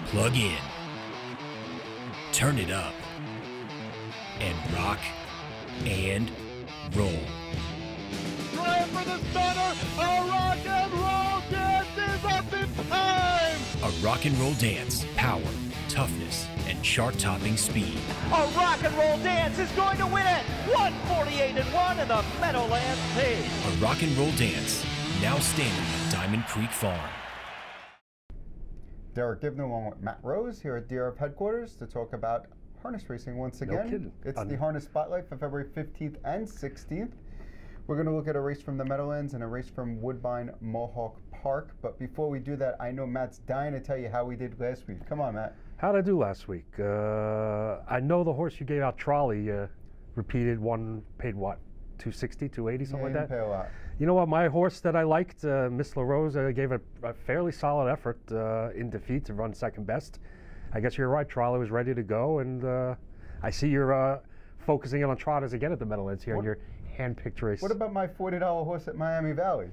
Plug in, turn it up, and rock and roll. Trying for the stunner, a rock and roll dance is up in time! A rock and roll dance, power, toughness, and chart-topping speed. A rock and roll dance is going to win it! 148-1 in the Meadowlands stage. A rock and roll dance, now standing at Diamond Creek Farm. Derick Giwner along with Matt Rose here at DRF headquarters to talk about harness racing once again. No kidding. It's the Harness Spotlight for February 15th and 16th. We're going to look at a race from the Meadowlands and a race from Woodbine Mohawk Park. But before we do that, I know Matt's dying to tell you how we did last week. Come on, Matt. How did I do last week? I know the horse you gave out, Trolley, repeated one, paid what, 260, 280, something like that? Pay a lot. You know what, my horse that I liked, Miss LaRose, gave a fairly solid effort in defeat to run second best. I guess you're right, Trolley was ready to go, and I see you're focusing on trotters again at the Meadowlands here in your hand-picked race. What about my $40 horse at Miami Valley?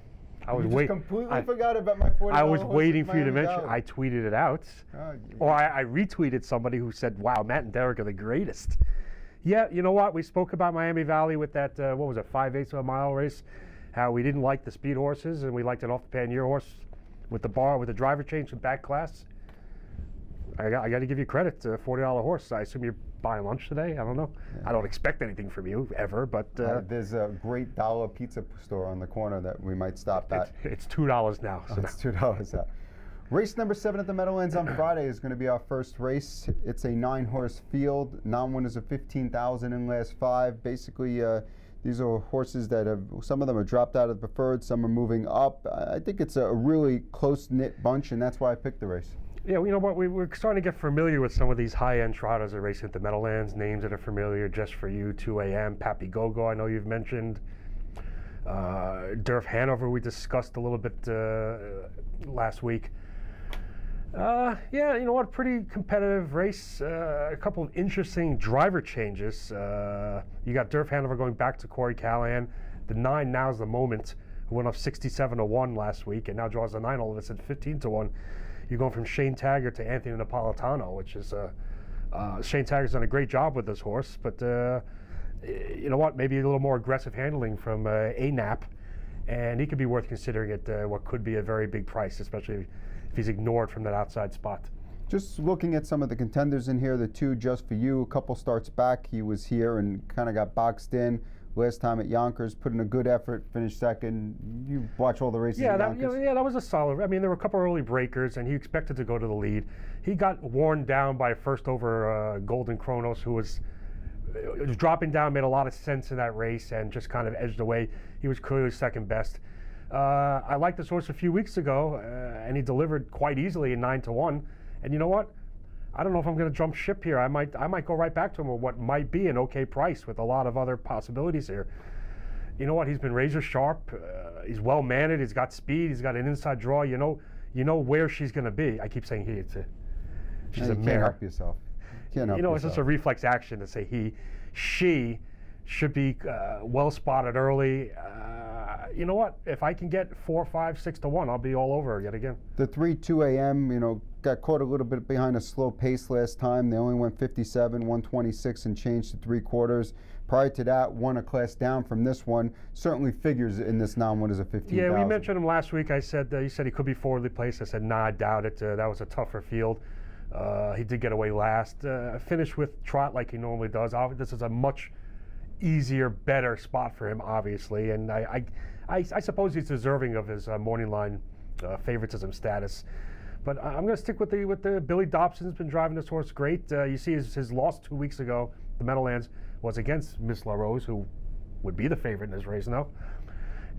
I was completely forgot about my $40 horse. I was waiting at for you to Miami mention. Valley. I tweeted it out, or I retweeted somebody who said, "Wow, Matt and Derick are the greatest." Yeah, you know what? We spoke about Miami Valley with that what was it, 5/8 of a mile race. How we didn't like the speed horses and we liked an off-the-pannier horse with the driver change from back class. I got to give you credit. $40 horse. I assume you're buying lunch today. I don't know. Yeah. I don't expect anything from you ever, but there's a great dollar pizza store on the corner that we might stop at. It's $2 now. So it's $2 out. Race number 7 at the Meadowlands on Friday is going to be our first race. It's a 9-horse field. Non-winners of 15,000 in last 5. Basically, these are horses that have, some of them have dropped out of the preferred, some are moving up. I think it's a really close-knit bunch, and that's why I picked the race. Yeah, you know what, we're starting to get familiar with some of these high-end trotters that are racing at the Meadowlands, names that are familiar just for you, 2AM, Pappy Go-Go, I know you've mentioned. DRF Hanover we discussed a little bit last week. Yeah, you know what, pretty competitive race. A couple of interesting driver changes. You got DRF Hanover going back to Corey Callahan. The 9 Now's the Moment, who went off 67-1 last week and now draws a 9 all of a sudden 15-1. You're going from Shane Taggart to Anthony Napolitano, which is Shane Taggart's done a great job with this horse, but you know what, maybe a little more aggressive handling from ANAP, and he could be worth considering at what could be a very big price, especially if he's ignored from that outside spot. Just looking at some of the contenders in here, the 2 Just For You, a couple starts back, he was here and kind of got boxed in. Last time at Yonkers, put in a good effort, finished second. You watch all the races at Yonkers. Yeah, that was a solid. I mean, there were a couple early breakers, and he expected to go to the lead. He got worn down by first over Golden Kronos, who was dropping down, made a lot of sense in that race, and just kind of edged away. He was clearly second best. I liked this horse a few weeks ago, and he delivered quite easily in 9-1. And you know what? I don't know if I'm going to jump ship here. I might go right back to him with what might be an okay price with a lot of other possibilities here. You know what? He's been razor sharp. He's well mannered. He's got speed. He's got an inside draw. You know where she's going to be. I keep saying he. She's a mare. You can't help yourself. It's just a reflex action to say he. She should be well spotted early. You know what? If I can get 4, 5, 6-1, I'll be all over yet again. The 3 2AM, got caught a little bit behind a slow pace last time. They only went 57, 126, and changed to 3/4. Prior to that, won a class down from this one. Certainly figures in this non-winners of 15,000. Yeah, we mentioned him last week. I said you said he could be forwardly placed. I said, nah, I doubt it. That was a tougher field. He did get away last. Finished with trot like he normally does. This is a much easier, better spot for him, obviously, and I suppose he's deserving of his morning line favoritism status. But I'm going to stick with the Billy Dobson's been driving this horse great. You see his loss 2 weeks ago, the Meadowlands, was against Miss LaRose, who would be the favorite in this race now.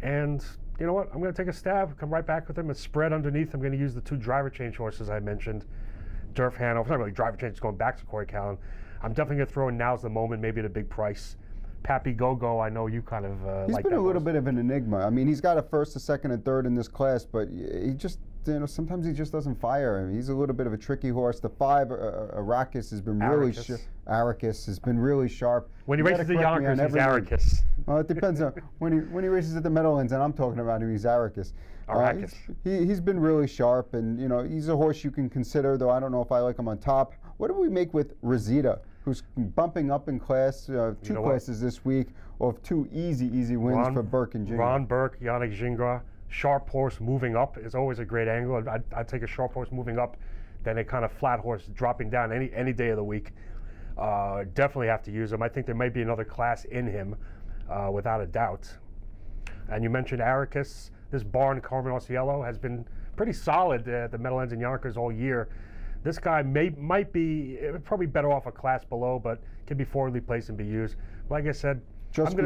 And you know what? I'm going to take a stab, come right back with him. It's spread underneath. I'm going to use the 2 driver change horses I mentioned. DRF Hanover, it's not really driver change, it's going back to Corey Callahan. I'm definitely going to throw in Now's the Moment, maybe at a big price. Pappy Go-Go, I know you kind of He's like been that a little horse. bit of an enigma. I mean, he's got a first, a second, and third in this class, but he just sometimes he just doesn't fire. I mean, he's a little bit of a tricky horse. The 5, Arrakis, has been really Arrakis has been really sharp. When he races the Yonkers, he's Arrakis. Well, it depends on when he races at the Meadowlands, and I'm talking about him. He's Arrakis. He's been really sharp, and he's a horse you can consider. Though I don't know if I like him on top. What do we make with Rosita, who's bumping up in class, 2 classes this week, off 2 easy wins for Burke and Giwner? Ron Burke, Yannick Giwner. Sharp horse moving up is always a great angle. I'd take a sharp horse moving up than a kind of flat horse dropping down any day of the week. Definitely have to use him. I think there might be another class in him, without a doubt. And you mentioned Arrakis. This barn, Carmen Osiello, has been pretty solid at the Meadowlands and Yonkers all year. This guy might be probably better off a class below, but can be forwardly placed and be used. Like I said, just for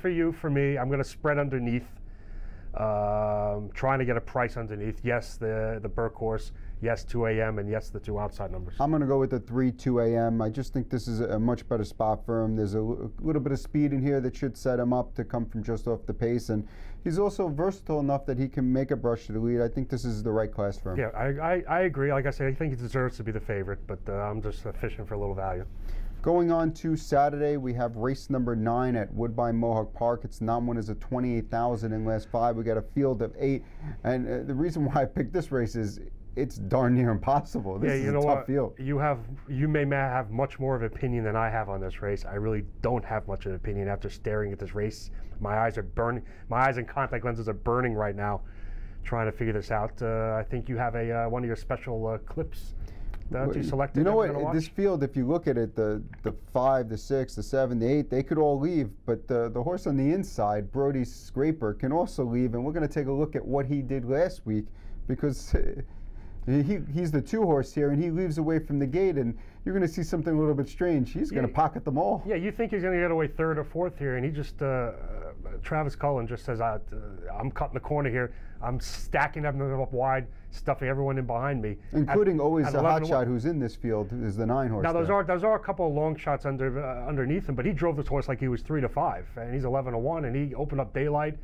you, for me, I'm going to spread underneath. Trying to get a price underneath. Yes, the Burke horse. Yes, 2 a.m. and yes, the 2 outside numbers. I'm going to go with the 3 2 a.m. I just think this is a much better spot for him. There's a little bit of speed in here that should set him up to come from just off the pace, and he's also versatile enough that he can make a brush to the lead. I think this is the right class for him. Yeah, I agree. Like I said, I think he deserves to be the favorite, but I'm just fishing for a little value. Going on to Saturday, we have race number 9 at Woodbine Mohawk Park. Its non-winners of 28,000 in last 5. We got a field of 8, and the reason why I picked this race is it's darn near impossible. This is a tough field. You may have much more of an opinion than I have on this race. I really don't have much of an opinion after staring at this race. My eyes are burning. My eyes and contact lenses are burning right now, trying to figure this out. I think you have one of your special clips. You selected. You know what? This field, if you look at it, the 5, the 6, the 7, the 8, they could all leave, but the horse on the inside, Brody's Scraper, can also leave, and we're going to take a look at what he did last week, because he's the 2 horse here, and he leaves away from the gate, and you're going to see something a little bit strange. He's going to pocket them all. Yeah, you think he's going to get away 3rd or 4th here, and he just, Travis Cullen just says, I'm cutting the corner here. I'm stacking them up wide, stuffing everyone in behind me. Including always the hot shot who's in this field is the 9 horse. Now, those are a couple of long shots underneath him, but he drove this horse like he was 3 to 5, and he's 11-1, and he opened up daylight.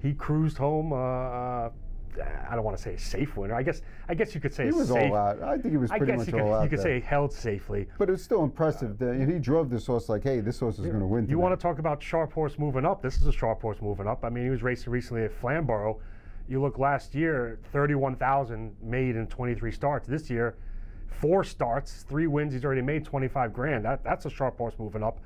He cruised home. I don't want to say a safe winner. I guess you could say he was safe. all out. I think he was pretty much all out. You could say held safely. But it's still impressive that he drove this horse like, hey, this horse is going to win. You want to talk about sharp horse moving up? This is a sharp horse moving up. I mean, he was racing recently at Flamborough. You look last year, 31,000 made in 23 starts. This year, 4 starts, 3 wins. He's already made 25 grand. That's a sharp horse moving up.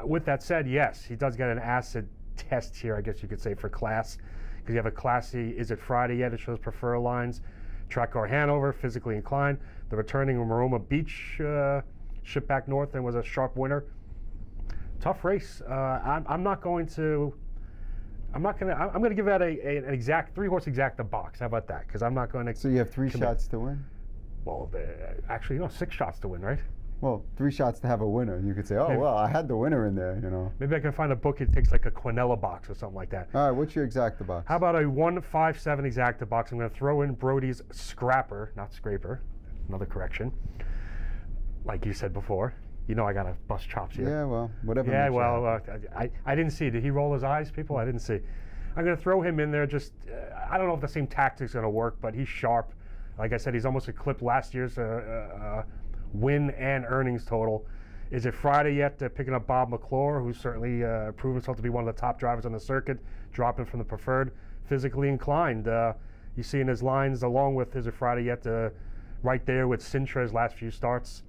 With that said, yes, he does get an acid test here, I guess you could say, for class. Because you have a classy, is it Friday yet? It shows prefer lines. Track car Hanover, physically inclined. The returning Maroma Beach shipped back north and was a sharp winner. Tough race. I'm going to give that an exact 3-horse exacta box. How about that? Because I'm not going to. So you have 3 shots to win? Well, actually, 6 shots to win, right? Well, 3 shots to have a winner. You could say, oh, well, I had the winner in there, Maybe I can find a book that takes like a Quinella box or something like that. All right, what's your exacta box? How about a 157 exacta box? I'm going to throw in Brody's Scrapper, not Scraper. Another correction. Like you said before. I got to bust chops here. Yeah, well, whatever. Yeah, well, I didn't see. Did he roll his eyes, people? I didn't see. I'm going to throw him in there. Just, I don't know if the same tactic's going to work, but he's sharp. Like I said, he's almost eclipsed last year's win and earnings total. Is it Friday yet? Picking up Bob McClure, who's certainly proven himself to be one of the top drivers on the circuit, dropping from the preferred, physically inclined. You see in his lines, along with Is it Friday yet, right there with Sintra's last few starts.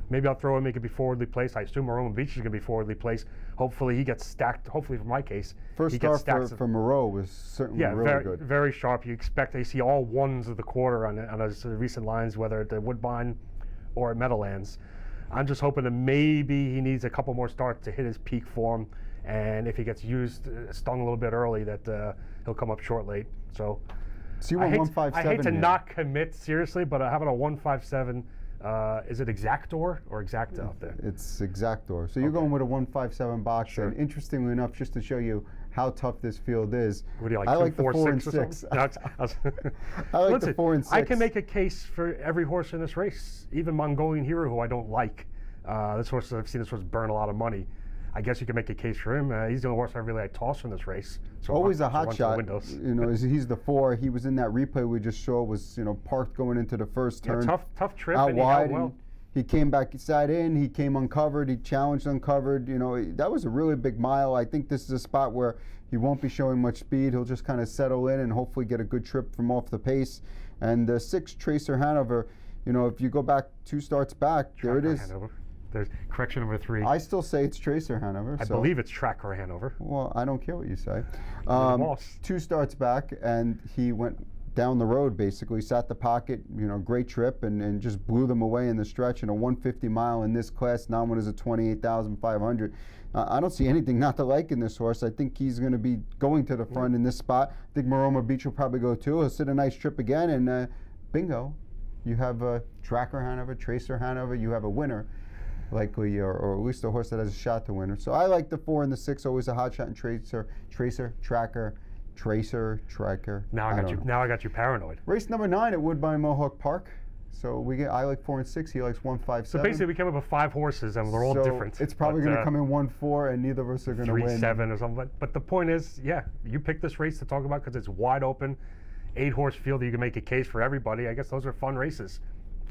Maybe I'll throw him, he could be forwardly placed. I assume Maroma Beach is going to be forwardly placed. Hopefully he gets stacked, hopefully for my case. First start for Moreau was certainly really good. Very sharp. You expect to see all 1s of the quarter on his recent lines, whether at Woodbine or at Meadowlands. I'm just hoping that maybe he needs a couple more starts to hit his peak form, and if he gets stung a little bit early, that he'll come up short late. So you want 157? I hate to not commit seriously, but how about a 157? Is it Exactor or Exacta out there? It's Exactor. So you're going with a 157 box. Sure. And interestingly enough, just to show you how tough this field is, what do you like? I like the 4 and 6. I like the 4 and 6. I can make a case for every horse in this race, even Mongolian Hero, who I don't like. This horse, I've seen this horse burn a lot of money. I guess you can make a case for him. He's the only horse I really like toss in this race. So always a hot run to the shot. windows. You know, he's the 4. He was in that replay we just saw. Was parked going into the first turn. Tough trip. Out and wide. He held well. He came back, he sat in. He came uncovered. He challenged uncovered. You know, that was a really big mile. I think this is a spot where he won't be showing much speed. He'll just kind of settle in and hopefully get a good trip from off the pace. And the 6 Tracer Hanover. You know, if you go back 2 starts back, there it is. Hanover. There's correction number 3. I still say it's Tracer Hanover. I believe it's Tracker Hanover. Well, I don't care what you say. 2 starts back, and he went down the road, basically, sat the pocket, great trip, and just blew them away in the stretch in a 150 mile in this class. Non-one is a 28,500. I don't see anything not to like in this horse. I think he's going to be going to the front in this spot. I think Maroma Beach will probably go too. He'll sit a nice trip again, and bingo. You have a Tracker Hanover, Tracer Hanover. You have a winner, likely, or at least a horse that has a shot to win. So I like the 4 and the 6, always a hot shot in Tracer, Tracker, Tracker. Now I got you paranoid. Race number 9 at Woodbine Mohawk Park. So I like 4 and 6. He likes 1, 5, 7. So basically, we came up with 5 horses, and they're all different. It's probably going to come in 1, 4, and neither of us are going to win. 3, 7 or something. But the point is, yeah, you picked this race to talk about because it's wide open, 8-horse field. You can make a case for everybody. I guess those are fun races.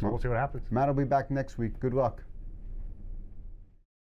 So we'll see what happens. Matt will be back next week. Good luck.